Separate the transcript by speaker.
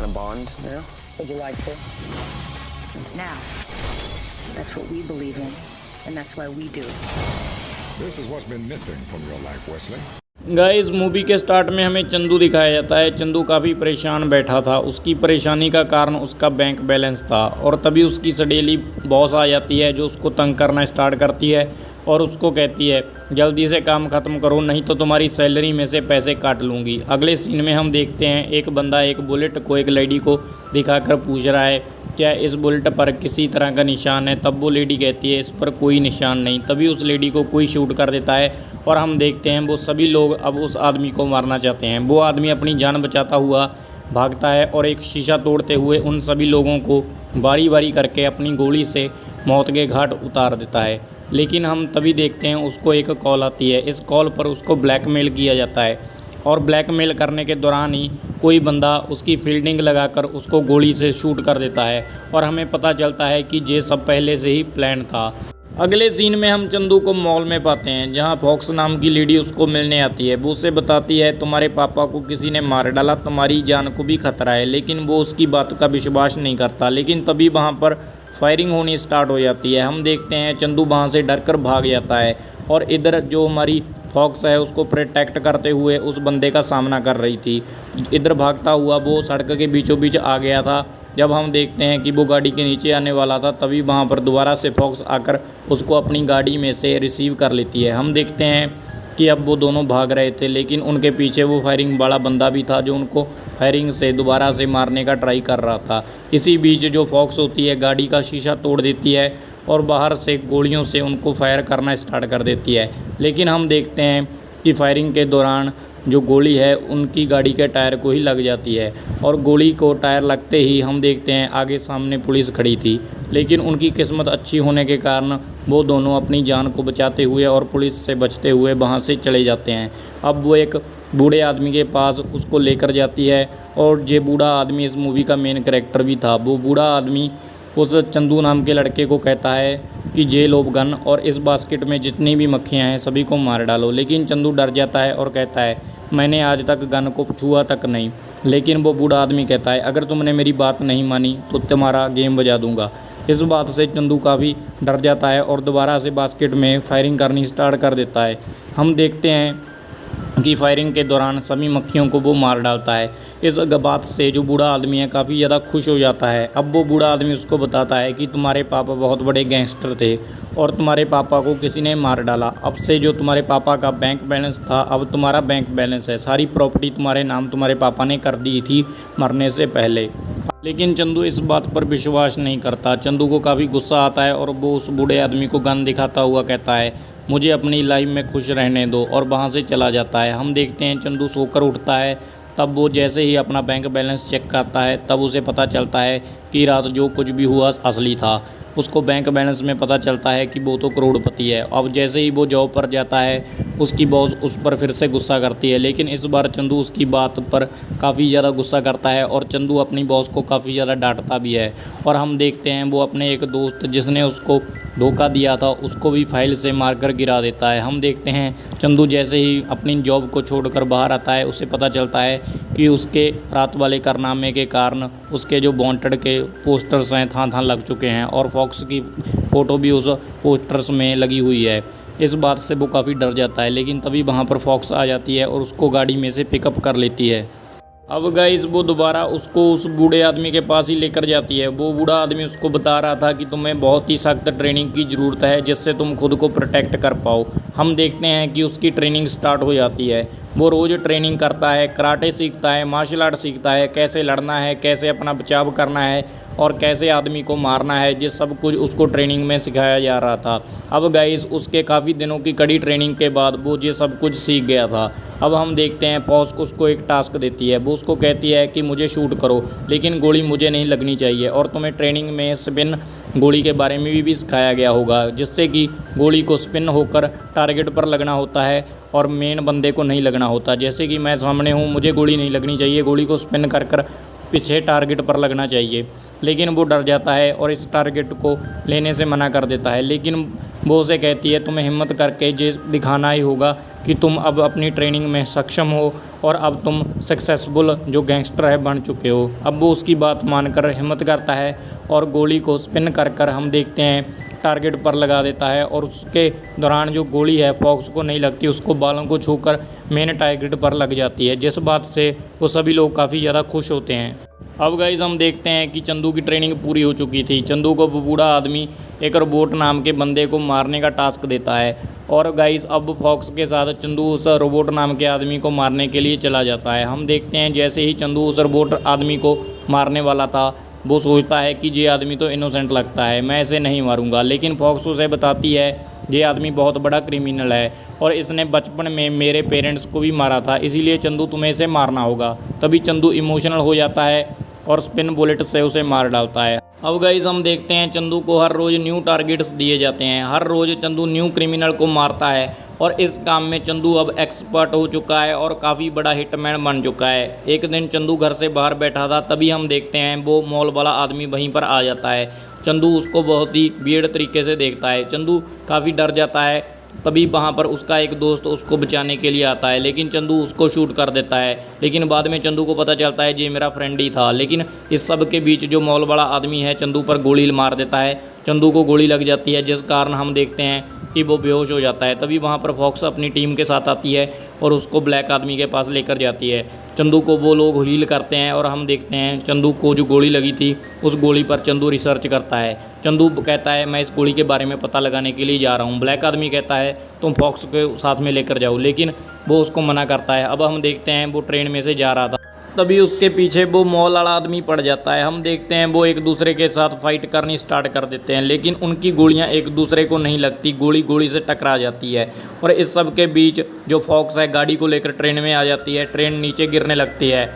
Speaker 1: sign a bond now?
Speaker 2: Would you like to? Now. That's what we believe in, and that's why we do it.
Speaker 3: This is what's been missing from your life, Wesley.
Speaker 4: Guys movie के start में हमें चंदू दिखाया जाता है। चंदू काफ़ी परेशान बैठा था। उसकी परेशानी का कारण उसका बैंक बैलेंस था और तभी उसकी सडेली बॉस आ जाती है जो उसको तंग करना स्टार्ट करती है और उसको कहती है जल्दी से काम ख़त्म करो नहीं तो तुम्हारी सैलरी में से पैसे काट लूँगी। अगले सीन में हम देखते हैं एक बंदा एक बुलेट को एक लेडी को दिखाकर पूछ रहा है क्या इस बुलेट पर किसी तरह का निशान है। तब वो लेडी कहती है इस पर कोई निशान नहीं। तभी उस लेडी को कोई शूट कर देता है और हम देखते हैं वो सभी लोग अब उस आदमी को मारना चाहते हैं। वो आदमी अपनी जान बचाता हुआ भागता है और एक शीशा तोड़ते हुए उन सभी लोगों को बारी बारी करके अपनी गोली से मौत के घाट उतार देता है। लेकिन हम तभी देखते हैं उसको एक कॉल आती है। इस कॉल पर उसको ब्लैकमेल किया जाता है और ब्लैकमेल करने के दौरान ही कोई बंदा उसकी फील्डिंग लगाकर उसको गोली से शूट कर देता है और हमें पता चलता है कि ये सब पहले से ही प्लान था। अगले सीन में हम चंदू को मॉल में पाते हैं जहां फॉक्स नाम की लेडी उसको मिलने आती है। वो उसे बताती है तुम्हारे पापा को किसी ने मार डाला, तुम्हारी जान को भी खतरा है। लेकिन वो उसकी बात का विश्वास नहीं करता। लेकिन तभी वहां पर फायरिंग होनी स्टार्ट हो जाती है। हम देखते हैं चंदू वहाँ से डर कर भाग जाता है और इधर जो हमारी फॉक्स है उसको प्रोटेक्ट करते हुए उस बंदे का सामना कर रही थी। इधर भागता हुआ वो सड़क के बीचों बीच आ गया था। जब हम देखते हैं कि वो गाड़ी के नीचे आने वाला था तभी वहाँ पर दोबारा से फॉक्स आकर उसको अपनी गाड़ी में से रिसीव कर लेती है। हम देखते हैं कि अब वो दोनों भाग रहे थे लेकिन उनके पीछे वो फायरिंग वाला बंदा भी था जो उनको फायरिंग से दोबारा से मारने का ट्राई कर रहा था। इसी बीच जो फॉक्स होती है गाड़ी का शीशा तोड़ देती है और बाहर से गोलियों से उनको फायर करना स्टार्ट कर देती है। लेकिन हम देखते हैं कि फायरिंग के दौरान जो गोली है उनकी गाड़ी के टायर को ही लग जाती है और गोली को टायर लगते ही हम देखते हैं आगे सामने पुलिस खड़ी थी। लेकिन उनकी किस्मत अच्छी होने के कारण वो दोनों अपनी जान को बचाते हुए और पुलिस से बचते हुए वहाँ से चले जाते हैं। अब वो एक बूढ़े आदमी के पास उसको लेकर जाती है और ये बूढ़ा आदमी इस मूवी का मेन कैरेक्टर भी था। वो बूढ़ा आदमी उस चंदू नाम के लड़के को कहता है कि ये लो गन और इस बास्केट में जितनी भी मक्खियाँ हैं सभी को मार डालो। लेकिन चंदू डर जाता है और कहता है मैंने आज तक गन को छुआ तक नहीं। लेकिन वो बूढ़ा आदमी कहता है अगर तुमने मेरी बात नहीं मानी तो तुम्हारा गेम बजा दूंगा। इस बात से चंदू काफ़ी डर जाता है और दोबारा से बास्केट में फायरिंग करनी स्टार्ट कर देता है। हम देखते हैं कि फायरिंग के दौरान सभी मक्खियों को वो मार डालता है। इस बात से जो बूढ़ा आदमी है काफ़ी ज़्यादा खुश हो जाता है। अब वो बूढ़ा आदमी उसको बताता है कि तुम्हारे पापा बहुत बड़े गैंगस्टर थे और तुम्हारे पापा को किसी ने मार डाला। अब से जो तुम्हारे पापा का बैंक बैलेंस था अब तुम्हारा बैंक बैलेंस है। सारी प्रॉपर्टी तुम्हारे नाम तुम्हारे पापा ने कर दी थी मरने से पहले। लेकिन चंदू इस बात पर विश्वास नहीं करता। चंदू को काफ़ी गुस्सा आता है और वो उस बूढ़े आदमी को गन दिखाता हुआ कहता है मुझे अपनी लाइफ में खुश रहने दो और वहाँ से चला जाता है। हम देखते हैं चंदू सोकर उठता है। तब वो जैसे ही अपना बैंक बैलेंस चेक करता है तब उसे पता चलता है कि रात जो कुछ भी हुआ असली था। उसको बैंक बैलेंस में पता चलता है कि वो तो करोड़पति है। अब जैसे ही वो जॉब पर जाता है उसकी बॉस उस पर फिर से गुस्सा करती है। लेकिन इस बार चंदू उसकी बात पर काफ़ी ज़्यादा गुस्सा करता है और चंदू अपनी बॉस को काफ़ी ज़्यादा डांटता भी है। और हम देखते हैं वो अपने एक दोस्त जिसने उसको धोखा दिया था उसको भी फाइल से मारकर गिरा देता है। हम देखते हैं चंदू जैसे ही अपनी जॉब को छोड़कर बाहर आता है उसे पता चलता है कि उसके रात वाले कारनामे के कारण उसके जो वांटेड के पोस्टर्स हैं थां लग चुके हैं और फॉक्स की फ़ोटो भी उस पोस्टर्स में लगी हुई है। इस बात से वो काफ़ी डर जाता है। लेकिन तभी वहाँ पर फॉक्स आ जाती है और उसको गाड़ी में से पिकअप कर लेती है। अब गाइस वो दोबारा उसको उस बूढ़े आदमी के पास ही लेकर जाती है। वो बूढ़ा आदमी उसको बता रहा था कि तुम्हें बहुत ही सख्त ट्रेनिंग की ज़रूरत है जिससे तुम खुद को प्रोटेक्ट कर पाओ। हम देखते हैं कि उसकी ट्रेनिंग स्टार्ट हो जाती है। वो रोज़ ट्रेनिंग करता है, कराटे सीखता है, मार्शल आर्ट सीखता है, कैसे लड़ना है, कैसे अपना बचाव करना है और कैसे आदमी को मारना है। ये सब कुछ उसको ट्रेनिंग में सिखाया जा रहा था। अब गाइस उसके काफ़ी दिनों की कड़ी ट्रेनिंग के बाद वो ये सब कुछ सीख गया था। अब हम देखते हैं फौज उसको एक टास्क देती है। वो उसको कहती है कि मुझे शूट करो लेकिन गोली मुझे नहीं लगनी चाहिए और तुम्हें ट्रेनिंग में स्पिन गोली के बारे में भी सिखाया गया होगा जिससे कि गोली को स्पिन होकर टारगेट पर लगना होता है और मेन बंदे को नहीं लगना होता। जैसे कि मैं सामने हूँ मुझे गोली नहीं लगनी चाहिए, गोली को स्पिन कर पीछे टारगेट पर लगना चाहिए, लेकिन वो डर जाता है और इस टारगेट को लेने से मना कर देता है। लेकिन वो उसे कहती है तुम्हें हिम्मत करके ये दिखाना ही होगा कि तुम अब अपनी ट्रेनिंग में सक्षम हो और अब तुम सक्सेसफुल जो गैंगस्टर है बन चुके हो। अब वो उसकी बात मानकर हिम्मत करता है और गोली को स्पिन कर कर हम देखते हैं टारगेट पर लगा देता है और उसके दौरान जो गोली है फॉक्स को नहीं लगती, उसको बालों को छूकर मेन टारगेट पर लग जाती है, जिस बात से वो सभी लोग काफ़ी ज़्यादा खुश होते हैं। अब गाइस हम देखते हैं कि चंदू की ट्रेनिंग पूरी हो चुकी थी। चंदू को वो बूढ़ा आदमी एक रोबोट नाम के बंदे को मारने का टास्क देता है और गाइस अब फॉक्स के साथ चंदू उस रोबोट नाम के आदमी को मारने के लिए चला जाता है। हम देखते हैं जैसे ही चंदू उस रोबोट आदमी को मारने वाला था, वो सोचता है कि ये आदमी तो इनोसेंट लगता है, मैं इसे नहीं मारूंगा। लेकिन फॉक्स उसे बताती है ये आदमी बहुत बड़ा क्रिमिनल है और इसने बचपन में मेरे पेरेंट्स को भी मारा था, इसीलिए चंदू तुम्हें इसे मारना होगा। तभी चंदू इमोशनल हो जाता है और स्पिन बुलेट से उसे मार डालता है। अब गाइस हम देखते हैं चंदू को हर रोज़ न्यू टारगेट्स दिए जाते हैं। हर रोज़ चंदू न्यू क्रिमिनल को मारता है और इस काम में चंदू अब एक्सपर्ट हो चुका है और काफ़ी बड़ा हिटमैन बन चुका है। एक दिन चंदू घर से बाहर बैठा था, तभी हम देखते हैं वो मॉल वाला आदमी वहीं पर आ जाता है। चंदू उसको बहुत ही वियर्ड तरीके से देखता है। चंदू काफ़ी डर जाता है। तभी वहाँ पर उसका एक दोस्त उसको बचाने के लिए आता है, लेकिन चंदू उसको शूट कर देता है। लेकिन बाद में चंदू को पता चलता है ये मेरा फ्रेंड ही था। लेकिन इस सब के बीच जो मॉल वाला आदमी है चंदू पर गोली मार देता है। चंदू को गोली लग जाती है, जिस कारण हम देखते हैं कि वो बेहोश हो जाता है। तभी वहाँ पर फॉक्स अपनी टीम के साथ आती है और उसको ब्लैक आदमी के पास लेकर जाती है। चंदू को वो लोग हील करते हैं और हम देखते हैं चंदू को जो गोली लगी थी उस गोली पर चंदू रिसर्च करता है। चंदू कहता है मैं इस गोली के बारे में पता लगाने के लिए जा रहा हूँ। ब्लैक आदमी कहता है तुम फॉक्स के साथ में लेकर जाओ, लेकिन वो उसको मना करता है। अब हम देखते हैं वो ट्रेन में से जा रहा था, तभी उसके पीछे वो मॉल वाला आदमी पड़ जाता है। हम देखते हैं वो एक दूसरे के साथ फाइट करनी स्टार्ट कर देते हैं, लेकिन उनकी गोलियां एक दूसरे को नहीं लगती, गोली गोली से टकरा जाती है। और इस सब के बीच जो फॉक्स है गाड़ी को लेकर ट्रेन में आ जाती है, ट्रेन नीचे गिरने लगती है।